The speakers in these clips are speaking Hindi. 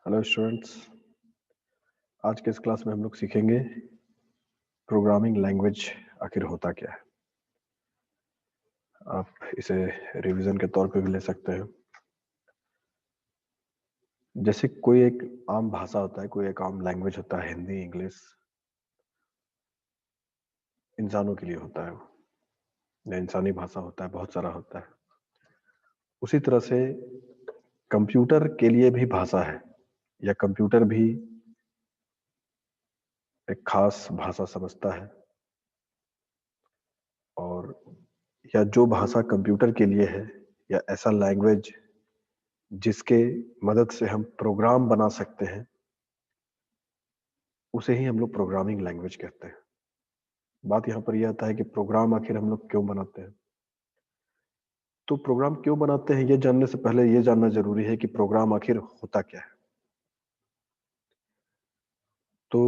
Hello students. आज के इस क्लास में हम लोग सीखेंगे प्रोग्रामिंग लैंग्वेज आखिर होता क्या है। आप इसे रिवीजन के तौर पे भी ले सकते हैं। जैसे कोई एक आम भाषा होता है, कोई एक आम लैंग्वेज होता है, हिंदी, इंग्लिश, इंसानों के लिए होता है वो, या इंसानी भाषा होता है, बहुत सारा होता है। उसी तरह से कंप्यूटर के लिए भी भाषा है, या कंप्यूटर भी एक खास भाषा समझता है। और या जो भाषा कंप्यूटर के लिए है, या ऐसा लैंग्वेज जिसके मदद से हम प्रोग्राम बना सकते हैं, उसे ही हम लोग प्रोग्रामिंग लैंग्वेज कहते हैं। बात यहाँ पर यह आता है कि प्रोग्राम आखिर हम लोग क्यों बनाते हैं। तो प्रोग्राम क्यों बनाते हैं, ये जानने से पहले ये जानना जरूरी है कि प्रोग्राम आखिर होता क्या है। तो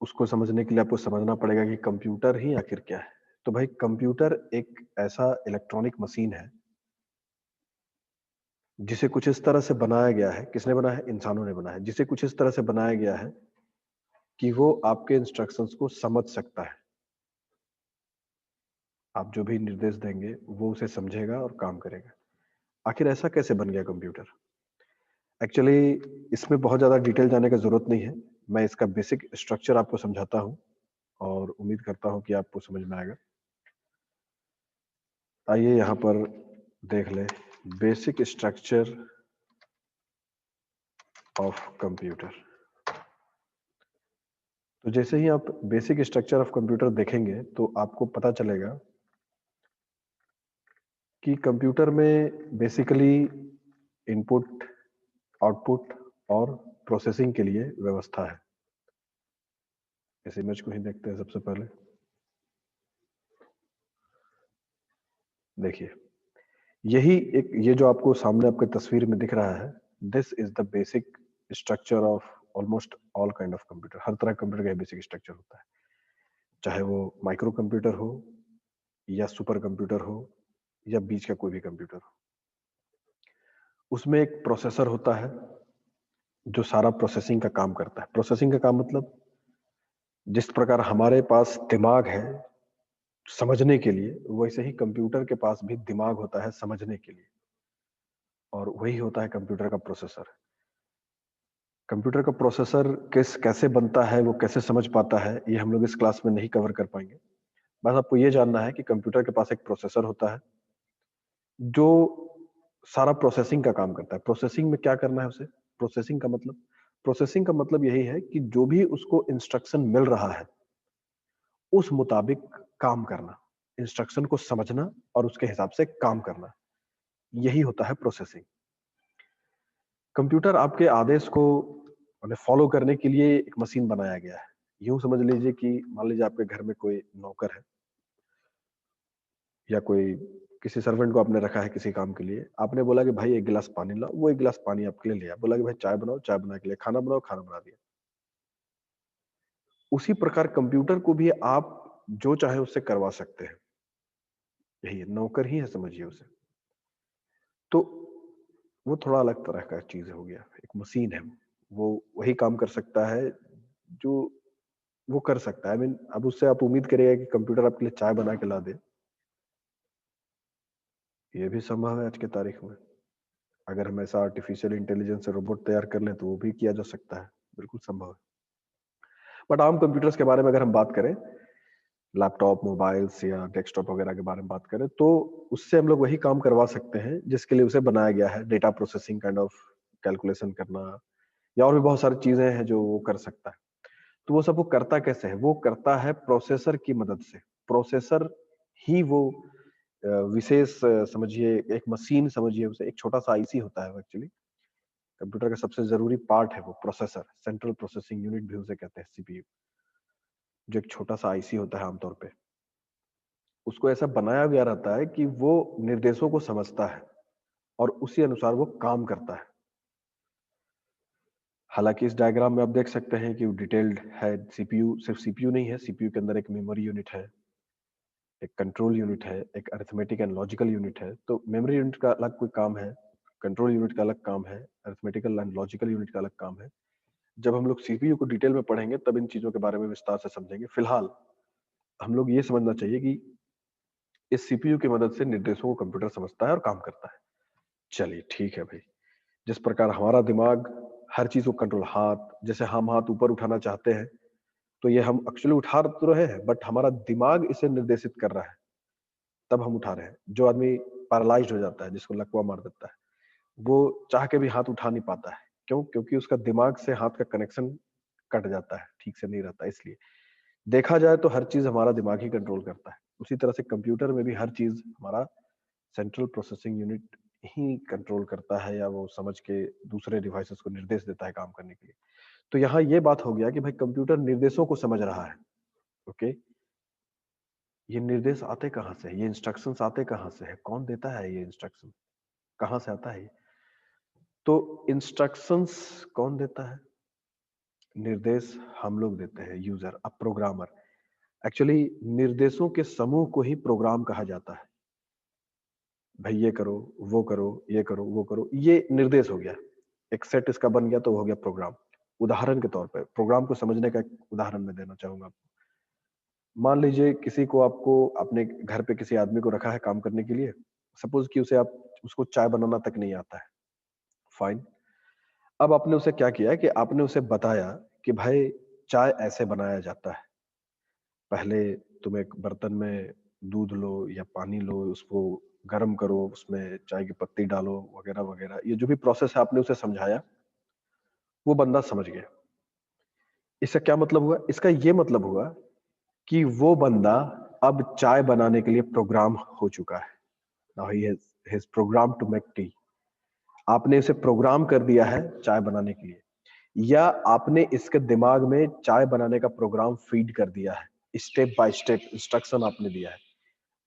उसको समझने के लिए आपको समझना पड़ेगा कि कंप्यूटर ही आखिर क्या है। तो भाई, कंप्यूटर एक ऐसा इलेक्ट्रॉनिक मशीन है जिसे कुछ इस तरह से बनाया गया है। किसने बनाया है? इंसानों ने बनाया है। जिसे कुछ इस तरह से बनाया गया है कि वो आपके इंस्ट्रक्शंस को समझ सकता है। आप जो भी निर्देश देंगे वो उसे समझेगा और काम करेगा। आखिर ऐसा कैसे बन गया कंप्यूटर? एक्चुअली इसमें बहुत ज़्यादा डिटेल जाने का ज़रूरत नहीं है। मैं इसका बेसिक स्ट्रक्चर आपको समझाता हूँ और उम्मीद करता हूँ कि आपको समझ में आएगा। आइए यहाँ पर देख लें बेसिक स्ट्रक्चर ऑफ कंप्यूटर। तो जैसे ही आप बेसिक स्ट्रक्चर ऑफ कंप्यूटर देखेंगे तो आपको पता चलेगा कि कंप्यूटर में बेसिकली इनपुट, आउटपुट और प्रोसेसिंग के लिए व्यवस्था है। इस इमेज को ही देखते हैं सबसे पहले। देखिए, यही एक, ये जो आपको सामने आपके तस्वीर में दिख रहा है, this is the basic structure of almost all kind of computer. हर तरह कंप्यूटर का बेसिक स्ट्रक्चर होता है, चाहे वो माइक्रो कंप्यूटर हो, या सुपर कंप्यूटर हो, या बीच का कोई भी कंप्यूटर हो। उसमें एक प्रोसेसर होता है जो सारा प्रोसेसिंग का काम करता है। प्रोसेसिंग का काम मतलब, जिस प्रकार हमारे पास दिमाग है समझने के लिए, वैसे ही कंप्यूटर के पास भी दिमाग होता है समझने के लिए, और वही होता है कंप्यूटर का प्रोसेसर। कंप्यूटर का प्रोसेसर कैसे बनता है, वो कैसे समझ पाता है, ये हम लोग इस क्लास में नहीं कवर कर पाएंगे। बस आपको ये जानना है कि कंप्यूटर के पास एक प्रोसेसर होता है जो सारा प्रोसेसिंग का काम करता है। प्रोसेसिंग में क्या करना है उसे? प्रोसेसिंग का मतलब यही है कि जो भी उसको इंस्ट्रक्शन मिल रहा है उस मुताबिक काम करना, इंस्ट्रक्शन को समझना और उसके हिसाब से काम करना, यही होता है प्रोसेसिंग। कंप्यूटर आपके आदेश को फॉलो करने के लिए एक मशीन बनाया गया है। यूं समझ लीजिए कि मान लीजिए आपके घर में कोई नौकर है, या कोई किसी सर्वेंट को आपने रखा है किसी काम के लिए। आपने बोला कि भाई एक गिलास पानी लाओ, वो एक गिलास पानी आपके लिए लिया। बोला कि भाई चाय बनाओ, चाय बना के लिए, खाना बनाओ, खाना बना दिया। उसी प्रकार कंप्यूटर को भी आप जो चाहे उससे करवा सकते हैं। यही है, नौकर ही है समझिए उसे। तो वो थोड़ा अलग तरह का चीज हो गया, एक मशीन है वो वही काम कर सकता है जो वो कर सकता है। आई मीन, अब उससे आप उम्मीद करिएगा कि कंप्यूटर आपके लिए चाय बना के ला दे, ये भी संभव है आज की तारीख में। अगर हम ऐसा आर्टिफिशियल इंटेलिजेंस से रोबोट तैयार कर लें तो वो भी किया जा सकता है, बिल्कुल संभव है। बट आम कंप्यूटर्स के बारे में अगर हम बात करें, लैपटॉप, मोबाइल्स या डेस्कटॉप वगैरह के बारे में बात करें, तो उससे हम लोग वही काम करवा सकते हैं जिसके लिए उसे बनाया गया है। Data processing kind of, calculation करना, या और भी बहुत सारी चीजें हैं जो वो कर सकता है। तो वो सब वो करता कैसे है? वो करता है प्रोसेसर की मदद से। प्रोसेसर ही वो विशेष समझिए एक मशीन समझिए उसे, एक छोटा सा आईसी होता है वो। एक्चुअली कंप्यूटर का सबसे जरूरी पार्ट है वो प्रोसेसर, सेंट्रल प्रोसेसिंग यूनिट भी उसे कहते हैं, सीपीयू। जो एक छोटा सा आईसी होता है आमतौर पे, उसको ऐसा बनाया गया रहता है कि वो निर्देशों को समझता है और उसी अनुसार वो काम करता है। हालांकि इस डायग्राम में आप देख सकते हैं कि डिटेल्ड है। सीपीयू सिर्फ सीपीयू नहीं है, सीपीयू के अंदर एक मेमोरी यूनिट है, एक कंट्रोल यूनिट है, एक अरिथमेटिक एंड लॉजिकल यूनिट है। तो मेमोरी यूनिट का अलग कोई काम है, कंट्रोल यूनिट का अलग काम है, अरिथमेटिकल एंड लॉजिकल यूनिट का अलग काम है। जब हम लोग सीपीयू को डिटेल में पढ़ेंगे तब इन चीजों के बारे में विस्तार से समझेंगे। फिलहाल हम लोग ये समझना चाहिए कि इस सीपीयू की मदद से निर्देशों को कंप्यूटर समझता है और काम करता है। चलिए ठीक है भाई। जिस प्रकार हमारा दिमाग हर चीज को कंट्रोल, हाथ जैसे हम हाथ ऊपर उठाना चाहते हैं तो ये हम एक्चुअली उठा तो रहे हैं, बट हमारा दिमाग इसे निर्देशित कर रहा है, तब हम उठा रहे हैं। जो आदमी पैरालाइज्ड हो जाता है, जिसको लकवा मार देता है, वो चाह के भी हाथ उठा नहीं पाता है। क्यों? क्योंकि उसका दिमाग से हाथ का कनेक्शन कट जाता है, ठीक से नहीं रहता। इसलिए देखा जाए तो हर चीज हमारा दिमाग ही कंट्रोल करता है। उसी तरह से कंप्यूटर में भी हर चीज हमारा सेंट्रल प्रोसेसिंग यूनिट ही कंट्रोल करता है, या वो समझ के दूसरे डिवाइसेस को निर्देश देता है काम करने के लिए। तो यहाँ ये बात हो गया कि भाई कंप्यूटर निर्देशों को समझ रहा है। ओके, ये निर्देश आते कहाँ से है? ये इंस्ट्रक्शंस आते कहाँ से है? कौन देता है ये इंस्ट्रक्शन? कहाँ से आता है ये? तो इंस्ट्रक्शंस कौन देता है? निर्देश हम लोग देते हैं, यूजर, अब प्रोग्रामर। एक्चुअली निर्देशों के समूह को ही प्रोग्राम कहा जाता है। भाई ये करो, वो करो, ये करो, वो करो, ये निर्देश हो गया। एक सेट इसका बन गया तो वो हो गया प्रोग्राम। उदाहरण के तौर पे प्रोग्राम को समझने का एक उदाहरण मैं देना चाहूंगा आपको। मान लीजिए किसी को, आपको अपने घर पे किसी आदमी को रखा है काम करने के लिए। सपोज कि उसे आप उसको चाय बनाना तक नहीं आता है। फाइन। अब आपने उसे क्या किया है कि आपने उसे बताया कि भाई चाय ऐसे बनाया जाता है। पहले तुम एक बर्तन में दूध लो या पानी लो, उसको गर्म करो, उसमें चाय की पत्ती डालो, वगैरह वगैरह। ये जो भी प्रोसेस है आपने उसे समझाया, वो बंदा समझ गया। इसका क्या मतलब हुआ? इसका ये मतलब हुआ कि वो बंदा अब चाय बनाने के लिए प्रोग्राम हो चुका है। Now he has program to make tea. आपने इसे प्रोग्राम कर दिया है चाय बनाने के लिए, या आपने इसके दिमाग में चाय बनाने का प्रोग्राम फीड कर दिया है, स्टेप बाय स्टेप इंस्ट्रक्शन आपने दिया है।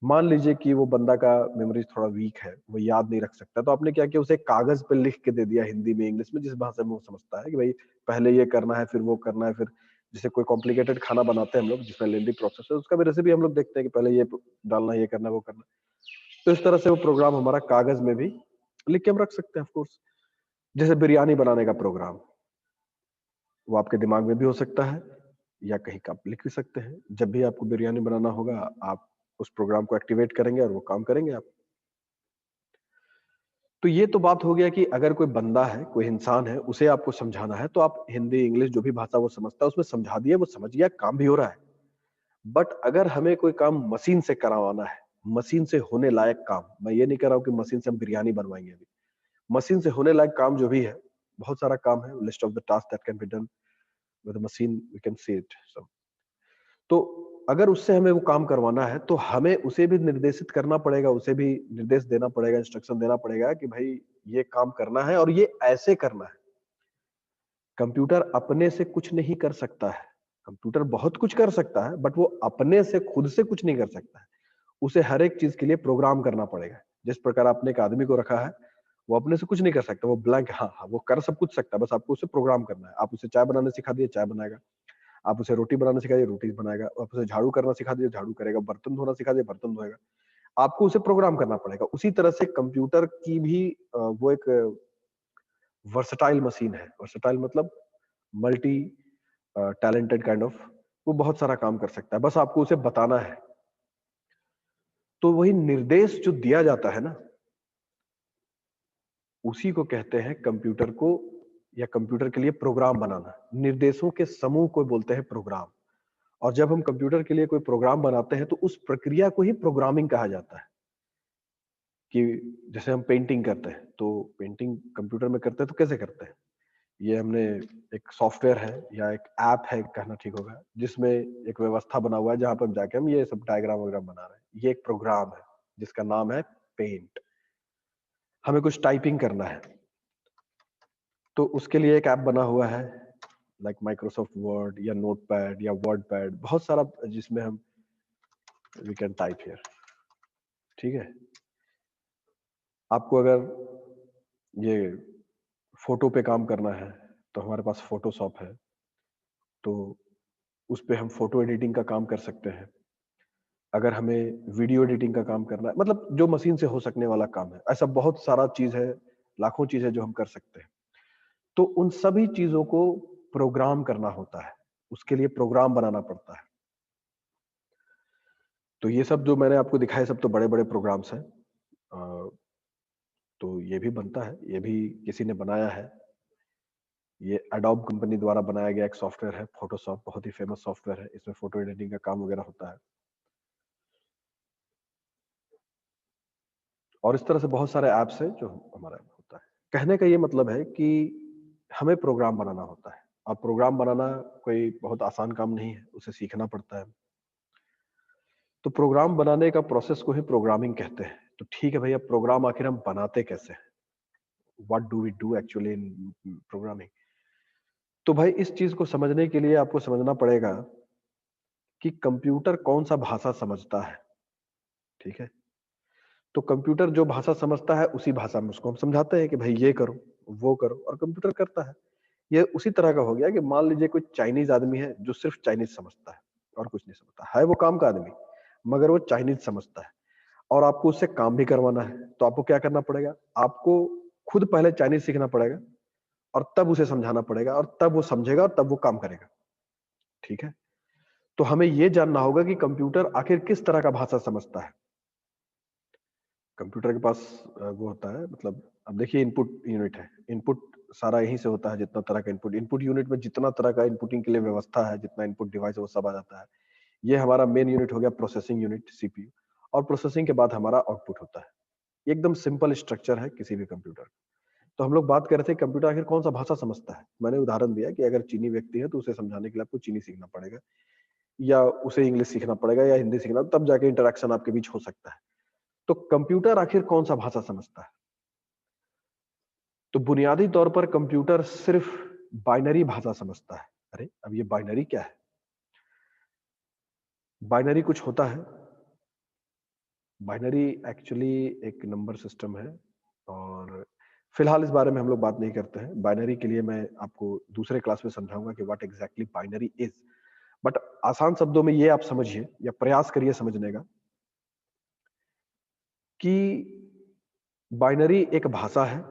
मान लीजिए कि वो बंदा का मेमोरी थोड़ा वीक है, वो याद नहीं रख सकता, तो आपने क्या किया, उसे कागज पे लिख के दे दिया, हिंदी में, इंग्लिश में, जिस भाषा में वो समझता है कि भाई पहले ये करना है, फिर वो करना है, फिर जैसे कोई कॉम्प्लिकेटेड खाना बनाते हैं हम लोग जिसमें लेंदी प्रोसेस है, उसका भी रेसिपी हम लोग देखते हैं कि पहले ये डालना है, ये करना है, वो करना है। तो इस तरह से वो प्रोग्राम हमारा कागज में भी लिख के हम रख सकते हैं ऑफकोर्स। जैसे बिरयानी बनाने का प्रोग्राम, वो आपके दिमाग में भी हो सकता है, या कहीं का आप लिख भी सकते हैं। जब भी आपको बिरयानी बनाना होगा, आप उस प्रोग्राम को एक्टिवेट करेंगे और वो काम करेंगे आप। तो ये तो बात हो गया कि अगर कोई बंदा है, कोई इंसान है, उसे आपको समझाना है, तो आप हिंदी, इंग्लिश, जो भी भाषा वो समझता है उसमें समझा दिए, वो समझ गया, काम भी हो रहा है। बट अगर हमें कोई काम मशीन से करवाना है, मशीन से होने लायक काम, मैं ये नहीं कह रहा हूँ कि मशीन से हम बिरयानी बनवाएंगे अभी। मशीन से होने लायक काम जो भी है, बहुत सारा काम है, list of the task that can be done with machine, we can see it. तो अगर उससे हमें वो काम करवाना है तो हमें उसे भी निर्देशित करना पड़ेगा, उसे भी निर्देश देना पड़ेगा, इंस्ट्रक्शन देना पड़ेगा कि भाई ये काम करना है और ये ऐसे करना है। कंप्यूटर अपने से कुछ नहीं कर सकता है। कंप्यूटर बहुत कुछ कर सकता है, बट वो अपने से, खुद से कुछ नहीं कर सकता है। उसे हर एक चीज के लिए प्रोग्राम करना पड़ेगा। जिस प्रकार आपने एक आदमी को रखा है, वो अपने से कुछ नहीं कर सकता, वो ब्लैंक, हाँ हाँ वो कर सब कुछ सकता है, बस आपको उसे प्रोग्राम करना है। आप उसे चाय बनाने सिखा दिए, चाय बनाएगा। आप उसे रोटी बनाना सिखा दिए, रोटी बनाएगा। आप उसे झाड़ू करना सिखा दिए, झाड़ू करेगा। बर्तन धोना सिखा दिए, बर्तन धोएगा। आपको उसे प्रोग्राम करना पड़ेगा। उसी तरह से कंप्यूटर की भी वो एक वर्सटाइल मशीन है। वर्सटाइल मतलब मल्टी टैलेंटेड काइंड ऑफ। वो बहुत सारा काम कर सकता है, बस आपको उसे बताना है। तो वही निर्देश जो दिया जाता है ना, उसी को कहते हैं कंप्यूटर को, या कंप्यूटर के लिए प्रोग्राम बनाना। निर्देशों के समूह को बोलते हैं प्रोग्राम। और जब हम कंप्यूटर के लिए कोई प्रोग्राम बनाते हैं तो उस प्रक्रिया को ही प्रोग्रामिंग कहा जाता है। कि जैसे हम पेंटिंग करते हैं, तो पेंटिंग कंप्यूटर में करते हैं तो कैसे करते हैं? ये हमने एक सॉफ्टवेयर है या एक ऐप है कहना ठीक होगा, जिसमें एक व्यवस्था बना हुआ है जहां पर जाके हम ये सब डायग्राम वगैरह बना रहे हैं। ये एक प्रोग्राम है जिसका नाम है पेंट। हमें कुछ टाइपिंग करना है तो उसके लिए एक ऐप बना हुआ है, लाइक माइक्रोसॉफ्ट वर्ड या नोटपैड या वर्डपैड, बहुत सारा, जिसमें हम वी कैन टाइप हियर। ठीक है। आपको अगर ये फोटो पे काम करना है तो हमारे पास फोटोशॉप है, तो उस पे हम फोटो एडिटिंग का काम कर सकते हैं। अगर हमें वीडियो एडिटिंग का काम करना है, मतलब जो मशीन से हो सकने वाला काम है, ऐसा बहुत सारा चीज है लाखों चीजें जो हम कर सकते हैं। तो उन सभी चीजों को प्रोग्राम करना होता है, उसके लिए प्रोग्राम बनाना पड़ता है। तो ये सब जो मैंने आपको दिखाए सब तो बड़े बड़े प्रोग्राम्स हैं। तो ये भी बनता है, ये भी किसी ने बनाया है। ये एडोब कंपनी द्वारा बनाया गया एक सॉफ्टवेयर है फोटोशॉप, बहुत ही फेमस सॉफ्टवेयर है। इसमें फोटो एडिटिंग का काम वगैरह होता है और इस तरह से बहुत सारे ऐप्स हैं जो हमारा होता है। कहने का ये मतलब है कि हमें प्रोग्राम बनाना होता है और प्रोग्राम बनाना कोई बहुत आसान काम नहीं है, उसे सीखना पड़ता है। तो प्रोग्राम बनाने का प्रोसेस को ही प्रोग्रामिंग कहते हैं। तो ठीक है भैया, प्रोग्राम आखिर हम बनाते कैसे हैं? What do we do actually in programming? तो भाई इस चीज को समझने के लिए आपको समझना पड़ेगा कि कंप्यूटर कौन सा भाषा समझता है। ठीक है, तो कंप्यूटर जो भाषा समझता है उसी भाषा में उसको हम समझाते हैं कि भाई ये करो वो करो, और कंप्यूटर करता है। ये उसी तरह का हो गया कि मान लीजिए कोई चाइनीज आदमी है जो सिर्फ चाइनीज समझता है और कुछ नहीं समझता है, वो काम का आदमी, मगर वो चाइनीज समझता है और आपको उससे काम भी करवाना है। तो आपको क्या करना पड़ेगा? आपको खुद पहले चाइनीज सीखना पड़ेगा और तब उसे समझाना पड़ेगा और तब वो समझेगा और तब वो काम करेगा। ठीक है, तो हमें ये जानना होगा कि कंप्यूटर आखिर किस तरह का भाषा समझता है। कंप्यूटर के पास वो होता है, मतलब अब देखिए इनपुट यूनिट है, इनपुट सारा यहीं से होता है। जितना तरह का इनपुट, इनपुट यूनिट में जितना तरह का इनपुटिंग के लिए व्यवस्था है, जितना इनपुट डिवाइस है वो सब आ जाता है। ये हमारा मेन यूनिट हो गया, प्रोसेसिंग यूनिट, सीपीयू। और प्रोसेसिंग के बाद हमारा आउटपुट होता है। एकदम सिंपल स्ट्रक्चर है किसी भी कंप्यूटर का। तो हम लोग बात कर रहे थे कंप्यूटर आखिर कौन सा भाषा समझता है। मैंने उदाहरण दिया कि अगर चीनी व्यक्ति है तो उसे समझाने के लिए आपको चीनी सीखना पड़ेगा, या उसे इंग्लिश सीखना पड़ेगा, या हिंदी सीखना, तब जाके इंटरेक्शन आपके बीच हो सकता है। तो कंप्यूटर आखिर कौन सा भाषा समझता है? तो बुनियादी तौर पर कंप्यूटर सिर्फ बाइनरी भाषा समझता है। अरे अब ये बाइनरी क्या है? बाइनरी कुछ होता है। बाइनरी एक्चुअली एक नंबर सिस्टम है और फिलहाल इस बारे में हम लोग बात नहीं करते हैं। बाइनरी के लिए मैं आपको दूसरे क्लास में समझाऊंगा कि what exactly binary is. But आसान शब्दों में ये आप समझिए या प्रयास करिए समझने का कि बाइनरी एक भाषा है।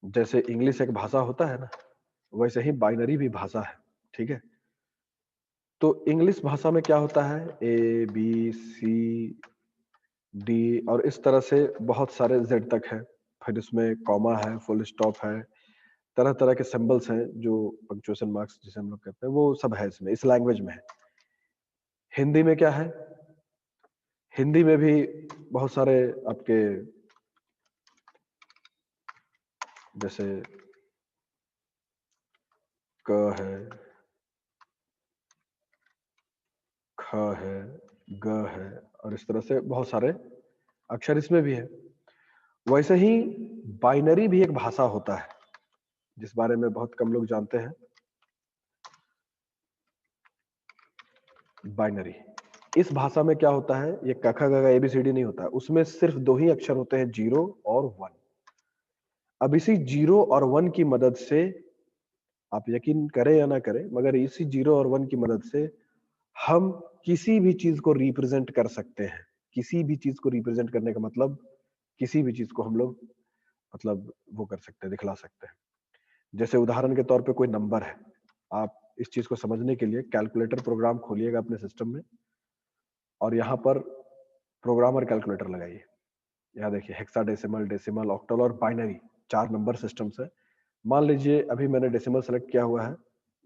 जैसे इंग्लिश एक भाषा होता है ना, वैसे ही बाइनरी भी भाषा है। ठीक है, तो इंग्लिश भाषा में क्या होता है? ए बी सी डी और इस तरह से बहुत सारे जेड तक है। फिर इसमें कॉमा है, फुल स्टॉप है, तरह तरह के सिंबल्स हैं जो पंक्चुएशन मार्क्स जिसे हम लोग कहते हैं, वो सब है इसमें, इस लैंग्वेज में है। हिंदी में क्या है? हिंदी में भी बहुत सारे आपके, जैसे क है, ख है, ग है, और इस तरह से बहुत सारे अक्षर इसमें भी है। वैसे ही बाइनरी भी एक भाषा होता है जिस बारे में बहुत कम लोग जानते हैं। बाइनरी, इस भाषा में क्या होता है? ये क ख ग घ एबीसीडी नहीं होता है, उसमें सिर्फ दो ही अक्षर होते हैं, 0 और 1। अब इसी 0 और 1 की मदद से, आप यकीन करें या ना करें, मगर इसी 0 और 1 की मदद से हम किसी भी चीज को रिप्रेजेंट कर सकते हैं। किसी भी चीज को रिप्रेजेंट करने का मतलब, किसी भी चीज को हम लोग मतलब वो कर सकते हैं, दिखला सकते हैं। जैसे उदाहरण के तौर पे कोई नंबर है, आप इस चीज को समझने के लिए कैलकुलेटर प्रोग्राम खोलिएगा अपने सिस्टम में और यहाँ पर प्रोग्रामर कैलकुलेटर लगाइए। यहाँ देखिए हेक्साडेसिमल, डेसिमल, ऑक्टल और बाइनरी, 4 नंबर सिस्टम्स है। मान लीजिए अभी मैंने डेसिमल सेलेक्ट किया हुआ है,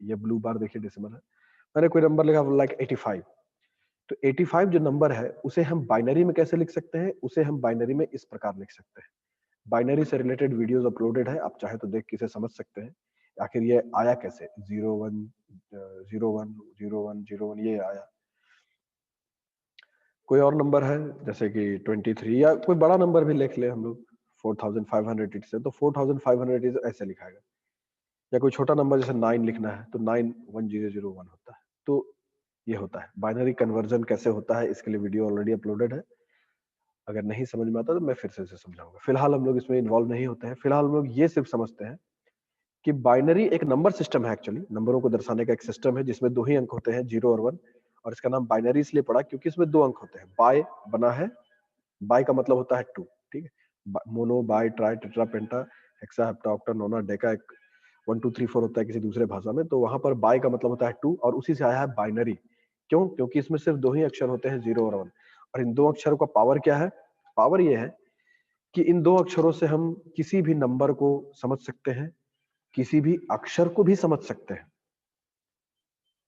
ये ब्लू बार देखिए डेसिमल है। मैंने कोई नंबर लिखा लाइक 85। तो 85 जो नंबर है उसे हम बाइनरी में कैसे लिख सकते हैं? उसे हम बाइनरी में इस प्रकार लिख सकते हैं। बाइनरी से रिलेटेड वीडियोस अपलोडेड है, आप चाहे तो देख के इसे समझ सकते हैं आखिर ये आया कैसे। 01 01 01 01 ये आया। कोई और नंबर है जैसे कि 23, या कोई बड़ा नंबर भी लिख ले हम लोग 4500 से, तो 4500 ऐसे लिखाएगा। या कोई छोटा नंबर जैसे 9 लिखना है तो 91001 होता है। तो ये होता है बाइनरी कन्वर्जन कैसे होता है, इसके लिए वीडियो ऑलरेडी अपलोडेड है। अगर नहीं समझ में आता तो मैं फिर से इसे समझाऊंगा। फिलहाल हम लोग इसमें इन्वॉल्व नहीं होते हैं। फिलहाल हम लोग ये सिर्फ समझते हैं कि बाइनरी एक नंबर सिस्टम है। एक्चुअली नंबरों को दर्शाने का एक सिस्टम है जिसमें दो ही अंक होते हैं, 0 और 1। और इसका नाम बाइनरी इसलिए पड़ा क्योंकि इसमें दो अंक होते हैं। बाय बना है, बाय का मतलब होता है टू, ठीक है। Mono, bi, tri, tetra, penta, hexa, hepta, octa, nona, deca, 1 2 3 4 होता है किसी दूसरे भाषा में, तो वहां पर बाई का मतलब होता है 2, और उसी से आया है बाइनरी। क्यों? क्योंकि इसमें सिर्फ 2 ही अक्षर होते हैं, 0 और 1, और इन 2 अक्षरों का पावर क्या है? पावर ये है कि इन 2 अक्षरों से हम किसी भी नंबर को समझ सकते हैं, किसी भी अक्षर को भी समझ सकते हैं।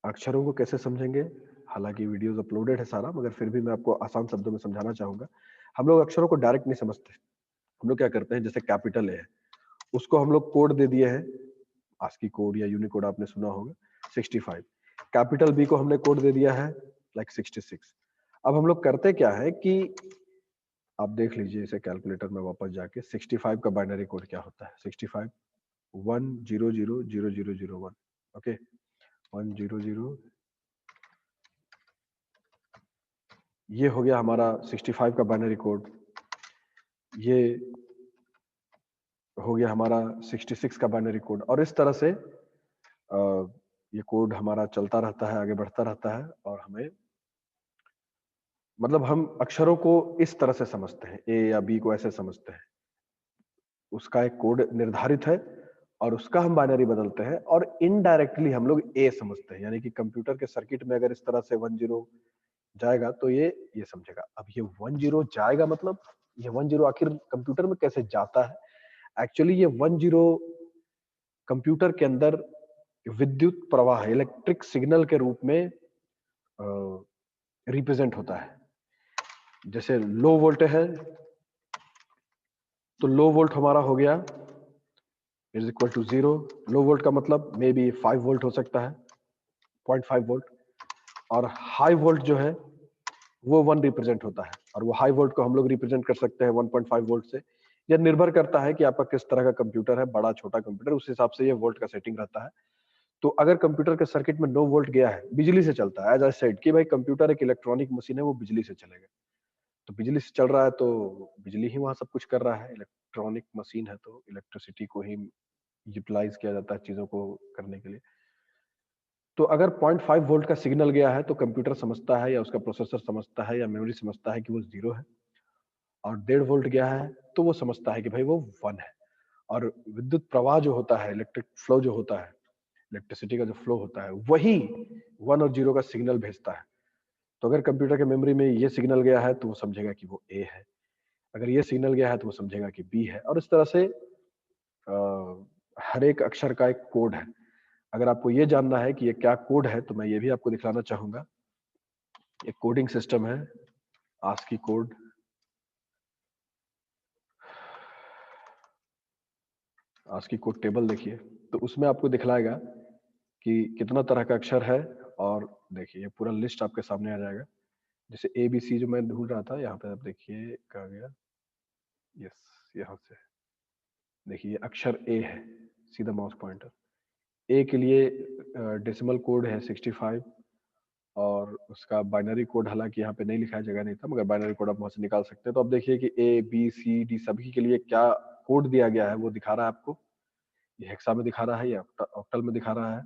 अक्षरों को कैसे समझेंगे? हालांकि वीडियोस अपलोडेड है सारा, मगर फिर भी मैं आपको आसान शब्दों में समझाना चाहूंगा। हम लोग अक्षरों को डायरेक्ट नहीं समझते। हम लोग क्या करते हैं, जैसे कैपिटल ए है, उसको हम लोग कोड दे दिए हैं, आस्की कोड या यूनिकोड आपने सुना होगा, 65। कैपिटल बी को हमने कोड दे दिया है लाइक 66। अब हम लोग करते क्या है कि आप देख लीजिए इसे कैलकुलेटर में वापस जाके, 65 का बाइनरी कोड क्या होता है? 65 1 0 0 0 0 0 1, ओके, 1 0 0, ये हो गया हमारा 65 का बाइनरी कोड। ये हो गया हमारा 66 का बाइनरी कोड, और इस तरह से ये कोड हमारा चलता रहता है, आगे बढ़ता रहता है, और हमें मतलब हम अक्षरों को इस तरह से समझते हैं, ए या बी को ऐसे समझते हैं, उसका एक कोड निर्धारित है और उसका हम बाइनरी बदलते हैं, और इनडायरेक्टली हम लोग ए समझते हैं, यानी कि कंप्यूटर के सर्किट में अगर इस तरह से 1 0 जाएगा तो ये समझेगा। अब ये 1 0 जाएगा मतलब ये 1 0 आखिर कंप्यूटर में कैसे जाता है? एक्चुअली ये 1 0 कंप्यूटर के अंदर विद्युत प्रवाह, इलेक्ट्रिक सिग्नल के रूप में रिप्रेजेंट होता है। जैसे लो वोल्ट है तो लो वोल्ट हमारा हो गया is equal to 0। Low volt का मतलब मे बी 5 वोल्ट हो सकता है, 0.5 वोल्ट, और हाई वोल्ट जो है वो 1 रिप्रेजेंट होता है, और वो हाई वोल्ट को हम लोग रिप्रेजेंट कर सकते हैं 1.5 वोल्ट से। यह निर्भर करता है कि आपका किस तरह का कंप्यूटर है, बड़ा छोटा कंप्यूटर, उस हिसाब से ये वोल्ट का सेटिंग रहता है। तो अगर कंप्यूटर के सर्किट में 9 वोल्ट गया है, बिजली से चलता है, एज आई सेड कि भाई कंप्यूटर एक इलेक्ट्रॉनिक मशीन है, वो बिजली से चलेगा, तो बिजली से चल रहा है तो बिजली ही वहां सब कुछ कर रहा है, इलेक्ट्रॉनिक मशीन है तो इलेक्ट्रिसिटी को ही यूटिलाइज किया जाता है चीजों को करने के लिए। तो अगर 0.5 वोल्ट का सिग्नल गया है तो कंप्यूटर समझता है, या उसका प्रोसेसर समझता है, या मेमोरी समझता है कि वो 0 है, और 1.5 वोल्ट गया है तो वो समझता है कि भाई वो 1 है। और विद्युत प्रवाह जो होता है, इलेक्ट्रिक फ्लो जो होता है, इलेक्ट्रिसिटी का जो फ्लो होता है, वही 1 और 0 का सिग्नल भेजता है। तो अगर कंप्यूटर के मेमोरी में ये सिग्नल गया है तो वो समझेगा कि वो ए है, अगर ये सिग्नल गया है तो वो समझेगा कि बी है, और इस तरह से हर एक अक्षर का एक कोड है। अगर आपको ये जानना है कि ये क्या कोड है तो मैं ये भी आपको दिखलाना चाहूंगा। एक कोडिंग सिस्टम है ASCII code. ASCII code table देखिए, तो उसमें आपको दिखलाएगा कि कितना तरह का अक्षर है, और देखिए ये पूरा लिस्ट आपके सामने आ जाएगा। जैसे ए बी सी जो मैं ढूंढ रहा था, यहाँ पे आप देखिए कहाँ गया, यस, यहाँ से देखिए अक्षर ए है, सीधा माउस पॉइंटर ए के लिए डेसिमल कोड है 65, और उसका बाइनरी कोड हालांकि यहाँ पे नहीं लिखा है, जगह नहीं था, मगर बाइनरी कोड आप वहां से निकाल सकते हैं। तो आप देखिए कि ए बी सी डी सभी के लिए क्या कोड दिया गया है, वो दिखा रहा है आपको, ये हेक्सा में दिखा रहा है या ऑक्टल में दिखा रहा है,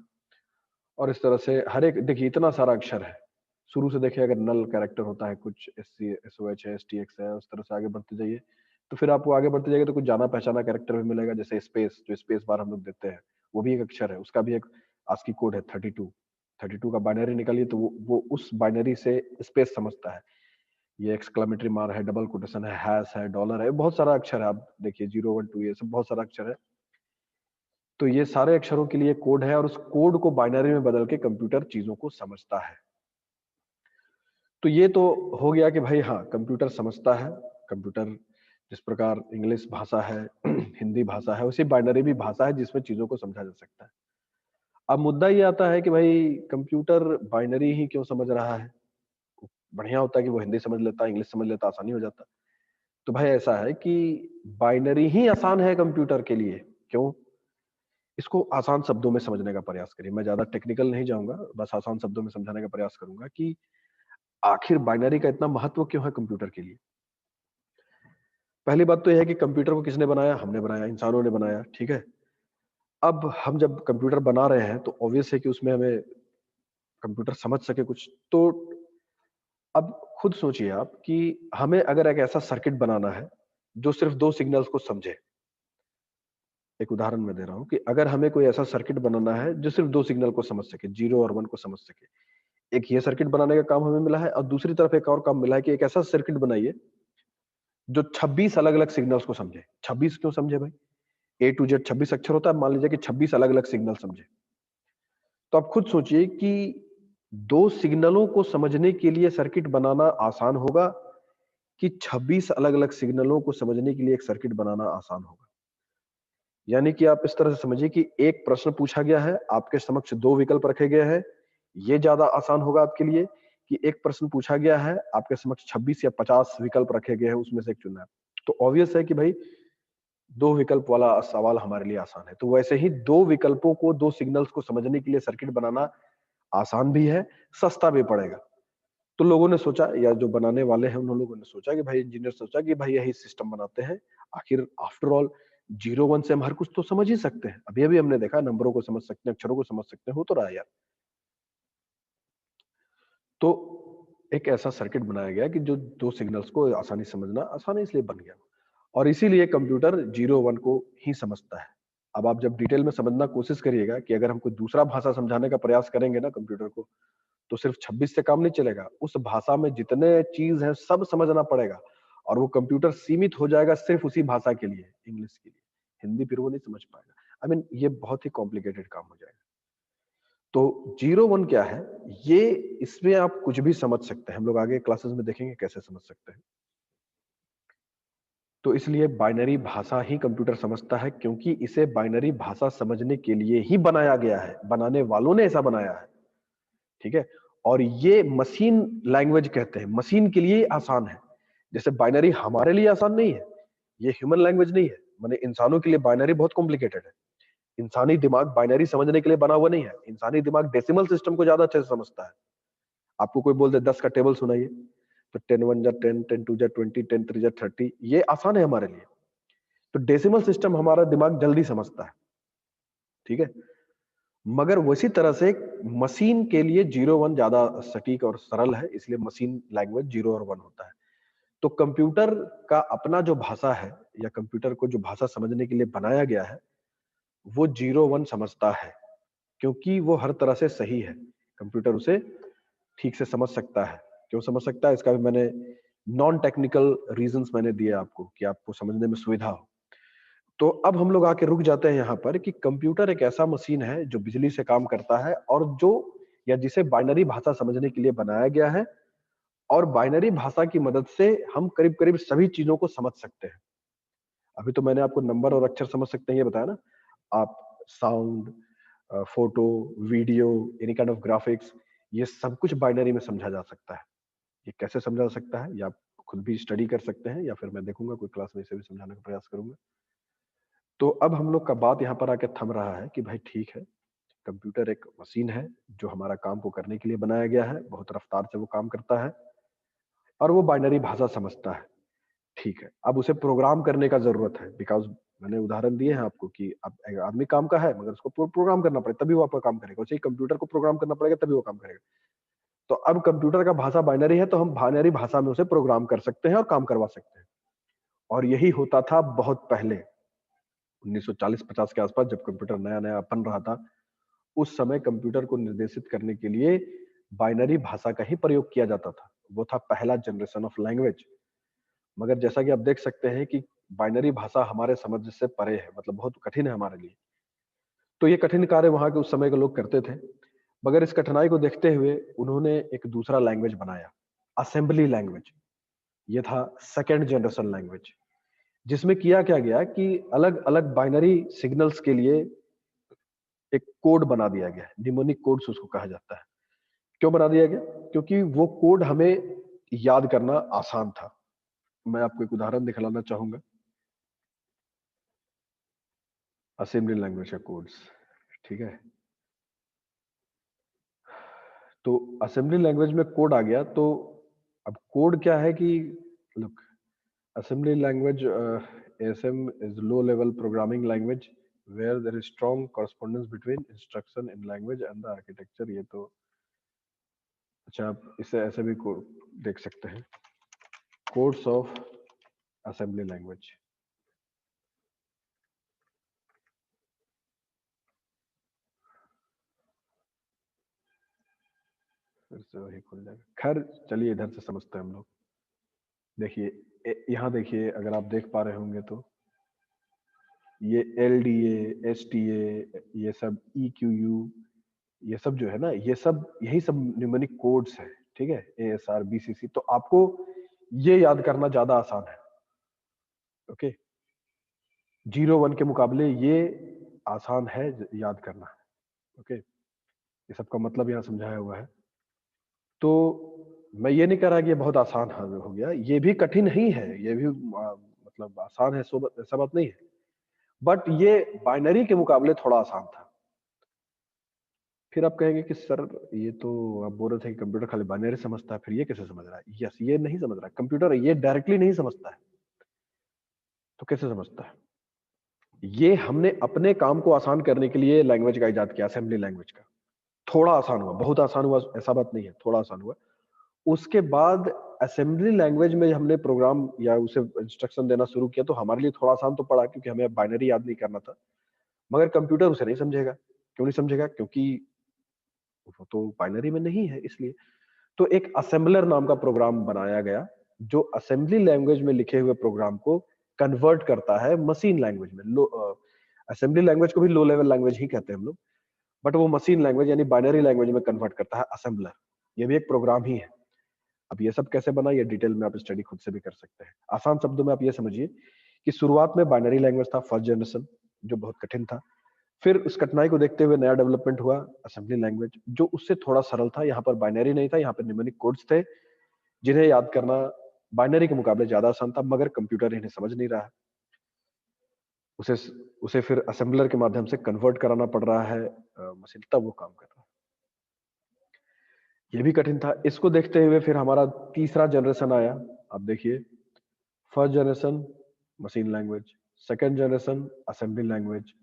और इस तरह से हर एक देखिए इतना सारा अक्षर है। शुरू से देखिए अगर नल कैरेक्टर होता है, कुछ S C S O H है, एस टी एक्स है, उस तरह से आगे बढ़ते जाइए तो फिर आपको आगे बढ़ते जाइए तो कुछ जाना पहचाना कैरेक्टर भी मिलेगा, जैसे स्पेस, जो स्पेस बार हम लोग देते हैं वो भी एक अक्षर है, उसका भी एक आस्की कोड है 32 का बाइनरी निकालिए तो वो उस बाइनरी से स्पेस समझता है। ये एक्सक्लेमेटरी मार है, डबल कोटेशन है, हैश है, डॉलर है, बहुत सारा अक्षर है, आप देखिए 0 1 2 ये सब बहुत सारा अक्षर है। तो ये सारे अक्षरों के लिए कोड है, और उस कोड को बाइनरी में बदल के कंप्यूटर चीजों को समझता है। तो ये तो हो गया कि भाई हाँ कंप्यूटर समझता है। कंप्यूटर जिस प्रकार इंग्लिश भाषा है हिंदी भाषा है, उसी बाइनरी भी भाषा है जिसमें चीजों को समझा जा सकता है। अब मुद्दा ये आता है कि भाई कंप्यूटर बाइनरी ही क्यों समझ रहा है? बढ़िया होता है कि वो हिंदी समझ लेता, इंग्लिश समझ लेता, आसानी हो जाता। तो भाई ऐसा है कि बाइनरी ही आसान है कंप्यूटर के लिए। क्यों? इसको आसान शब्दों में समझने का प्रयास करिए। मैं ज्यादा टेक्निकल नहीं जाऊंगा, बस आसान शब्दों में समझाने का प्रयास करूंगा कि आखिर बाइनरी का इतना महत्व क्यों है कंप्यूटर के लिए। पहली बात तो यह है कि कंप्यूटर को किसने बनाया? हमने बनाया, इंसानों ने बनाया, ठीक है। अब हम जब कंप्यूटर बना रहे हैं तो ऑब्वियस है कि उसमें हमें कंप्यूटर समझ सके कुछ। तो अब खुद सोचिए आप कि हमें अगर एक ऐसा सर्किट बनाना है जो सिर्फ दो सिग्नल्स को समझे। एक उदाहरण मैं दे रहा हूं कि अगर हमें कोई ऐसा सर्किट बनाना है जो सिर्फ दो सिग्नल को समझ सके, 0 और 1 को समझ सके, एक ये सर्किट बनाने का काम हमें मिला है और दूसरी तरफ एक और काम मिला है कि एक ऐसा सर्किट बनाइए जो 26 अलग अलग सिग्नल्स को समझे। 26 क्यों समझे भाई? ए टू जेड 26 अक्षर होता है, मान लीजिए कि 26 अलग अलग सिग्नल समझे। तो आप खुद सोचिए कि दो सिग्नलों को समझने के लिए सर्किट बनाना आसान होगा कि 26 अलग अलग सिग्नलों को समझने के लिए एक सर्किट बनाना आसान होगा। यानी कि आप इस तरह से समझिए कि एक प्रश्न पूछा गया है, आपके समक्ष दो विकल्प रखे गए हैं। ये ज्यादा आसान होगा आपके लिए कि एक प्रश्न पूछा गया है, आपके समक्ष 26 या 50 विकल्प रखे गए हैं, उसमें से एक चुनना है। तो ऑब्वियस है कि भाई दो विकल्प वाला सवाल हमारे लिए आसान है। तो वैसे ही दो विकल्पों को, दो सिग्नल्स को समझने के लिए सर्किट बनाना आसान भी है, सस्ता भी पड़ेगा। तो लोगों ने सोचा, या जो बनाने वाले हैं उन लोगों ने सोचा कि भाई, इंजीनियर सोचा कि भाई यही सिस्टम बनाते हैं। आखिर आफ्टर ऑल 0 1 से हम हर कुछ तो समझ ही सकते हैं। अभी अभी हमने देखा नंबरों को समझ सकते हैं, अक्षरों को समझ सकते हैं, हो तो रहा है यार। तो एक ऐसा सर्किट बनाया गया कि जो दो सिग्नल्स को आसानी समझना आसानी इसलिए बन गया, और इसीलिए कंप्यूटर 0 1 को ही समझता है। अब आप जब डिटेल में समझना कोशिश करिएगा कि अगर हम कोई दूसरा भाषा समझाने का प्रयास करेंगे ना कंप्यूटर को, तो सिर्फ 26 से काम नहीं चलेगा। उस भाषा में जितने चीज है सब समझना पड़ेगा, और वो कंप्यूटर सीमित हो जाएगा सिर्फ उसी भाषा के लिए, इंग्लिश के लिए। हिंदी फिर वो नहीं समझ पाएगा। आई मीन ये बहुत ही कॉम्प्लिकेटेड काम हो जाएगा। तो 0 1 क्या है, ये इसमें आप कुछ भी समझ सकते हैं। हम लोग आगे क्लासेस में देखेंगे कैसे समझ सकते हैं। तो इसलिए बाइनरी भाषा ही कंप्यूटर समझता है, क्योंकि इसे बाइनरी भाषा समझने के लिए ही बनाया गया है। बनाने वालों ने ऐसा बनाया है, ठीक है। और ये मशीन लैंग्वेज कहते हैं, मशीन के लिए आसान है। जैसे बाइनरी हमारे लिए आसान नहीं है, ये ह्यूमन लैंग्वेज नहीं है। माने इंसानों के लिए बाइनरी बहुत कॉम्प्लिकेटेड है। इंसानी दिमाग बाइनरी समझने के लिए बना हुआ नहीं है। इंसानी दिमाग डेसिमल सिस्टम को ज्यादा अच्छे से समझता है। आपको कोई बोल दे 10 का टेबल सुनाइए, तो 10 1 जा 10, 10 2 जा 20, 10 3 जा 30, ये आसान है हमारे लिए। तो डेसिमल सिस्टम हमारा दिमाग जल्दी समझता है, ठीक है। मगर उसी तरह से मशीन के लिए 0 1 ज्यादा सटीक और सरल है, इसलिए मशीन लैंग्वेज 0 और 1 होता है। तो कंप्यूटर का अपना जो भाषा है, या कंप्यूटर को जो भाषा समझने के लिए बनाया गया है, वो 0 1 समझता है, क्योंकि वो हर तरह से सही है। कंप्यूटर उसे ठीक से समझ सकता है। क्यों समझ सकता है, इसका भी मैंने नॉन टेक्निकल रीजंस मैंने दिए आपको, कि आपको समझने में सुविधा हो। तो अब हम लोग आके रुक जाते हैं यहाँ पर कि कंप्यूटर एक ऐसा मशीन है जो बिजली से काम करता है, और जो, या जिसे बाइनरी भाषा समझने के लिए बनाया गया है। और बाइनरी भाषा की मदद से हम करीब करीब सभी चीजों को समझ सकते हैं। अभी तो मैंने आपको नंबर और अक्षर समझ सकते हैं ये बताया ना। आप sound, photo, video, any kind of graphics, ये सब कुछ बाइनरी में समझा जा सकता है। ये कैसे समझा जा सकता है, या आप खुद भी स्टडी कर सकते हैं, या फिर मैं देखूंगा कोई क्लास में इसे भी समझाने का प्रयास करूंगा। तो अब हम लोग का बात यहाँ पर आके थम रहा है कि भाई ठीक है, कंप्यूटर एक मशीन है जो हमारा काम को करने के लिए बनाया गया है, बहुत रफ्तार से वो काम करता है, और वो बाइनरी भाषा समझता है। ठीक है, अब उसे प्रोग्राम करने का जरूरत है, बिकॉज मैंने उदाहरण दिए हैं आपको कि अब एक आदमी काम का है, मगर उसको प्रोग्राम करना पड़ेगा तभी वो आपका काम करेगा। वैसे ही कंप्यूटर को प्रोग्राम करना पड़ेगा तभी वो काम करेगा। तो अब कंप्यूटर का भाषा बाइनरी है, तो हम बाइनरी भाषा में उसे प्रोग्राम कर सकते हैं और काम करवा सकते हैं। और यही होता था बहुत पहले, 1940-50 के आसपास, जब कंप्यूटर नया नया बन रहा था। उस समय कंप्यूटर को निर्देशित करने के लिए बाइनरी भाषा का ही प्रयोग किया जाता था। वो था पहला जनरेशन ऑफ लैंग्वेज। मगर जैसा कि आप देख सकते हैं कि बाइनरी भाषा हमारे समझ से परे है, मतलब बहुत कठिन है हमारे लिए। तो ये कठिन कार्य वहां के उस समय के लोग करते थे। मगर इस कठिनाई को देखते हुए उन्होंने एक दूसरा लैंग्वेज बनाया, असेंबली लैंग्वेज। ये था सेकेंड जनरेशन लैंग्वेज, जिसमें किया क्या गया कि अलग अलग बाइनरी सिग्नल्स के लिए एक कोड बना दिया गया है। निमोनिक कोड्स उसको कहा जाता है। क्यों बना दिया गया? क्योंकि वो कोड हमें याद करना आसान था। मैं आपको एक उदाहरण दिखलाना चाहूंगा, असेंबली लैंग्वेज का कोड्स, ठीक है। तो असेंबली लैंग्वेज में कोड आ गया, तो अब कोड क्या है कि, look, assembly language, ASM is low level programming language where there is strong correspondence between instruction in language and the architecture। ये तो अच्छा, आप इसे ऐसे भी देख सकते हैं, कोड्स ऑफ असेंबली लैंग्वेज। फिर से वही खुल जाएगा। खैर चलिए इधर से समझते हैं हम लोग। देखिए यहाँ देखिए, अगर आप देख पा रहे होंगे तो ये LDA, STA, ये सब EQU, ये सब जो है ना, ये सब यही सब न्यूमेरिक कोड्स है, ठीक है, ASR BCC। तो आपको ये याद करना ज्यादा आसान है। ओके, 0 1 के मुकाबले ये आसान है याद करना। ओके, ये सबका मतलब यहाँ समझाया हुआ है। तो मैं ये नहीं कह रहा कि ये बहुत आसान हो गया, ये भी कठिन ही है, ये भी मतलब आसान है, ऐसा बात नहीं है, बट ये बाइनरी के मुकाबले थोड़ा आसान था। फिर आप कहेंगे कि सर ये तो आप बोल रहे थे कि कंप्यूटर खाली बाइनरी समझता है, फिर ये कैसे समझ रहा है? यस, ये नहीं समझ रहा है कंप्यूटर, ये डायरेक्टली नहीं समझता है। तो कैसे समझता है? ये हमने अपने काम को आसान करने के लिए लैंग्वेज का इजाद किया, असेंबली लैंग्वेज का। थोड़ा आसान हुआ, बहुत आसान हुआ ऐसा बात नहीं है, थोड़ा आसान हुआ। उसके बाद असेंबली लैंग्वेज में हमने प्रोग्राम या उसे इंस्ट्रक्शन देना शुरू किया, तो हमारे लिए थोड़ा आसान तो पड़ा, क्योंकि हमें बाइनरी याद नहीं करना था। मगर कंप्यूटर उसे नहीं समझेगा। क्यों नहीं समझेगा? क्योंकि वो तो बाइनरी में नहीं है, इसलिए। तो एक असेंबलर नाम का प्रोग्राम बनाया गया, जो असेंबली लैंग्वेज में लिखे हुए प्रोग्राम को कन्वर्ट करता है मशीन लैंग्वेज में। असेंबली लैंग्वेज को भी लो लेवल लैंग्वेज ही कहते हैं हम लोग, बट वो मशीन लैंग्वेज यानी बाइनरी लैंग्वेज में कन्वर्ट करता है असेंबलर। ये भी एक प्रोग्राम ही है। अब ये सब कैसे बना, ये डिटेल में आप स्टडी खुद से भी कर सकते हैं। आसान शब्दों में आप ये समझिए कि शुरुआत में बाइनरी लैंग्वेज था, फर्स्ट जनरेशन, जो बहुत कठिन था। फिर उस कठिनाई को देखते हुए नया डेवलपमेंट हुआ असेंबली लैंग्वेज, जो उससे थोड़ा सरल था। यहाँ पर बाइनरी नहीं था, यहाँ पर न्यूमेरिक कोड्स थे, जिन्हें याद करना बाइनरी के मुकाबले ज्यादा आसान था, मगर कंप्यूटर इन्हें समझ नहीं रहा है। उसे उसे फिर असेंबलर के माध्यम से कन्वर्ट कराना पड़ रहा है मशीन, तब वो काम कर रहा है। ये भी कठिन था। इसको देखते हुए फिर हमारा तीसरा जनरेशन आया। अब देखिए, first generation machine language, second generation assembly language,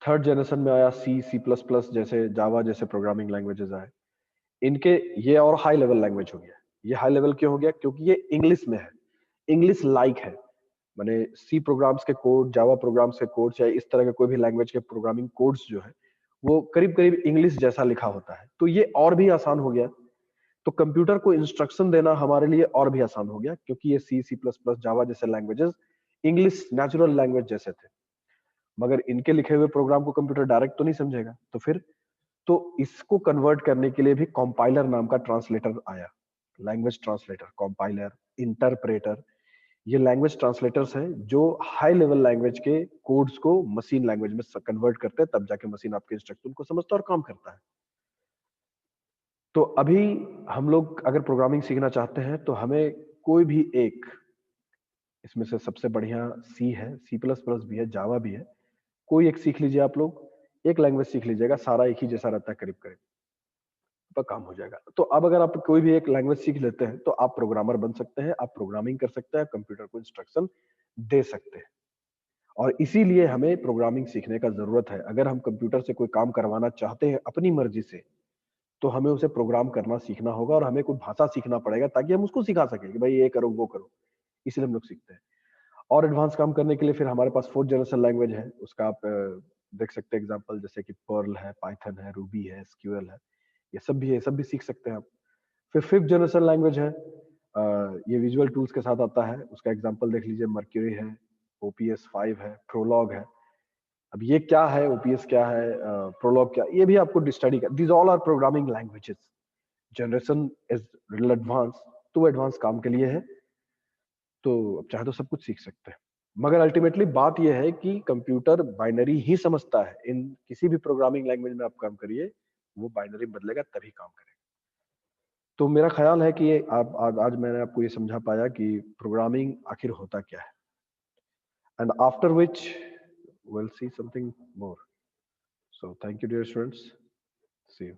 third generation में आया C++, जैसे जावा जैसे प्रोग्रामिंग लैंग्वेजेस आए। इनके ये और हाई लेवल लैंग्वेज हो गया। ये हाई लेवल क्यों हो गया? क्योंकि ये इंग्लिश में है, इंग्लिश लाइक है। माने सी प्रोग्राम्स के कोड, जावा प्रोग्राम्स के कोड, या इस तरह के कोई भी लैंग्वेज के प्रोग्रामिंग कोड्स जो है, वो करीब करीब इंग्लिश जैसा लिखा होता है। तो ये और भी आसान हो गया। तो कंप्यूटर को इंस्ट्रक्शन देना हमारे लिए और भी आसान हो गया, क्योंकि ये C++, जावा जैसे लैंग्वेजेस इंग्लिश नेचुरल लैंग्वेज जैसे थे। मगर इनके लिखे हुए प्रोग्राम को कंप्यूटर डायरेक्ट तो नहीं समझेगा। तो फिर तो इसको कन्वर्ट करने के लिए भी कंपाइलर नाम का ट्रांसलेटर आया। लैंग्वेज ट्रांसलेटर, कंपाइलर, इंटरप्रेटर, ये लैंग्वेज ट्रांसलेटर्स हैं जो हाई लेवल लैंग्वेज के कोड्स को मशीन लैंग्वेज में कन्वर्ट करते हैं, तब जाके मशीन आपके इंस्ट्रक्शन को समझता है और काम करता है। तो अभी हम लोग अगर प्रोग्रामिंग सीखना चाहते हैं, तो हमें कोई भी एक, इसमें से सबसे बढ़िया सी है, C++ भी है, जावा भी है, कोई एक सीख लीजिए। आप लोग एक लैंग्वेज सीख लीजिएगा, सारा एक ही जैसा रहता है करीब करीब, तो काम हो जाएगा। तो अब अगर आप कोई भी एक लैंग्वेज सीख लेते हैं, तो आप प्रोग्रामर बन सकते हैं, आप प्रोग्रामिंग कर सकते हैं, कंप्यूटर को इंस्ट्रक्शन दे सकते हैं। और इसीलिए हमें प्रोग्रामिंग सीखने का जरूरत है। अगर हम कंप्यूटर से कोई काम करवाना चाहते हैं अपनी मर्जी से, तो हमें उसे प्रोग्राम करना सीखना होगा, और हमें कोई भाषा सीखना पड़ेगा, ताकि हम उसको सिखा सकें कि भाई ये करो वो करो। इसलिए हम लोग सीखते हैं। और एडवांस काम करने के लिए फिर हमारे पास फोर्थ जनरेशन लैंग्वेज है। उसका आप देख सकते हैं एग्जांपल, जैसे कि पर्ल है, पाइथन है, रूबी है, एसक्यूएल है, ये सब भी है, ये सब भी सीख सकते हैं आप। फिर फिफ्थ जनरेशन लैंग्वेज है, ये विजुअल टूल्स के साथ आता है। उसका एग्जांपल देख लीजिए, मर्क्यूरी है, OPS 5 है, प्रोलॉग है। अब ये क्या है, OPS क्या है, प्रोलॉग क्या, ये भी आपको स्टडी कर। These all R programming languages. Generation is little advance, तो वो एडवांस काम के लिए है। तो अब चाहे तो सब कुछ सीख सकते हैं, मगर अल्टीमेटली बात यह है कि कंप्यूटर बाइनरी ही समझता है। इन किसी भी प्रोग्रामिंग लैंग्वेज में आप काम करिए, वो बाइनरी बदलेगा तभी काम करेगा। तो मेरा ख्याल है कि आप आज मैंने आपको ये समझा पाया कि प्रोग्रामिंग आखिर होता क्या है। And after which we'll see something more. So thank you, dear students. See you.